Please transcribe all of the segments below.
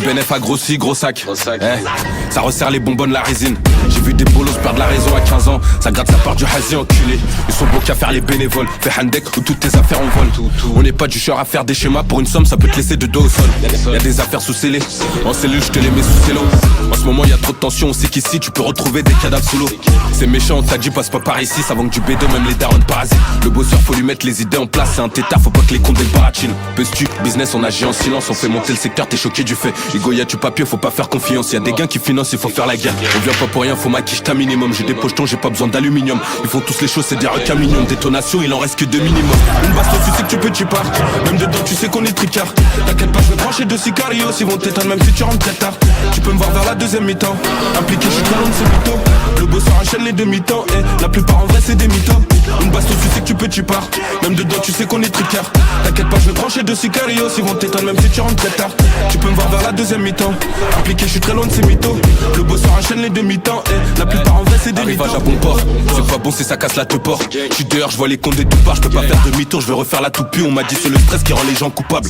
BNF a grossi, gros sac. Ça resserre les bonbonnes, la résine. J'ai vu des bolos perdre la raison à 15 ans. Ça gratte sa part du hasi enculé. Ils sont beaux qu'à faire les bénévoles. Fais handek ou toutes tes affaires en vol. On n'est pas du genre à faire des schémas. Pour une somme ça peut te laisser de dos au sol. Y'a des affaires sous scellé. En cellule je te les mets sous cello. En ce moment y'a trop de tension. On sait qu'ici tu peux retrouver des cadavres sous l'eau. C'est méchant, on t'a dit passe pas par ici. Ça manque du bédo, même les darons parasites. Le bosseur faut lui mettre les idées en place. C'est un tétard, faut pas que les comptes des baratines. Peux-tu, business on agit en silence. On fait monter le secteur, t'es choqué du fait. Igo y'a du papier, faut pas faire confiance. Y'a des gains qui financent, il faut faire la guerre. On vient pas pour rien, faut maquiller un minimum. J'ai des pochetons, j'ai pas besoin d'aluminium. Ils font tous les choses, c'est des requins mignons. Détonation, il en reste que 2 minimum. Une baston, tu sais que tu peux, tu pars. Même dedans, tu sais qu'on est tricard. T'inquiète pas, je vais brancher de sicarios. Ils vont t'éteindre même si tu rentres très tard. Tu peux me voir vers la deuxième mi-temps. Impliqué, je suis très loin de ces mythos. Le bosseur enchaîne les demi-temps. Et la plupart en vrai, c'est des mythos. Une baston, tu sais que tu peux, tu pars. Même dedans, tu sais qu'on est tricard. T'inquiète pas, je vais brancher de sicarios. Ils vont t'éteindre même si tu rentres très tard. Tu peux me voir vers la deuxième mi-temps. Impliqué, je suis très loin de ces mythos. Le bosseur enchaîne les demi-temps. Et la plupart en vrai, c'est des mythos. Arrivage à bon port. C'est pas bon si ça casse la te porte. Je suis dehors, je vois les comptes des tout parts. Je peux pas faire demi-tour, je vais refaire la toupie. On m'a dit c'est le stress qui rend les gens coupables.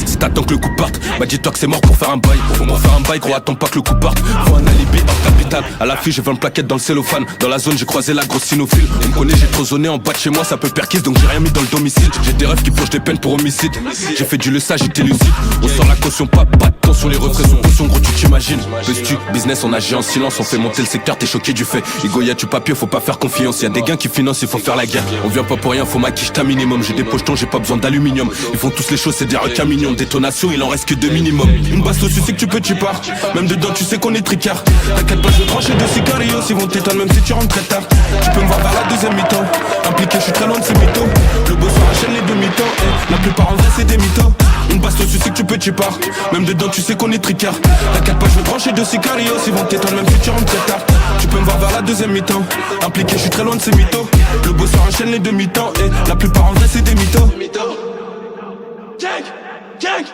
Si t'attends que le coup parte, bah dis-toi que c'est mort pour faire un bail. Pour faire un bail, gros, attends pas que le coup parte. Faut un alibi hors capital. À la fille, j'ai 20 plaquettes dans le cellophane. Dans la zone, j'ai croisé la grosse cynophile. On me connaît, j'ai trop zoné en bas de chez moi. Ça peut perquise, donc j'ai rien mis dans le domicile. J'ai des rêves qui plongent des peines pour homicide. J'ai fait du leçage, j'étais lucide. On sort la caution, pas de tension. Les refrains sont caution, gros, tu t'imagines. Peux-tu, business, on agit en silence. On fait monter le secteur, t'es choqué du fait. Igo, y'a du papier, faut pas faire confiance. Y'a des gains qui financent, il faut faire la guerre. On vient pas pour rien, faut maquiller un minimum. J'ai des pochetons, j'ai pas besoin d'aluminium. Ils font tous les choses, c'est des requins mignons. Détonation, il en reste que 2 minimum. Une baston, tu sais que tu peux, tu pars. Même dedans, tu sais qu'on est tricard. T'inquiète pas, je vais trancher de sicarios. Ils vont t'éteindre même si tu rentres très tard. Tu peux me voir vers la deuxième mi-temps. Impliqué, je suis très loin de ces mythos. Le bosseur enchaîne les demi-temps. Et la plupart en vrai, c'est des mythos. Une baston, tu sais que tu peux, tu pars. Même dedans, tu sais qu'on est tricard. T'inquiète pas, je vais trancher de sicarios. Ils vont t'éteindre même si tu rentres très tard. Tu peux me voir vers la deuxième mi-temps. Impliqué, je suis très loin de ces mythos. Le bosseur enchaîne les demi-temps. Et la plupart en vrai, c'est des mythos. Gang, gang.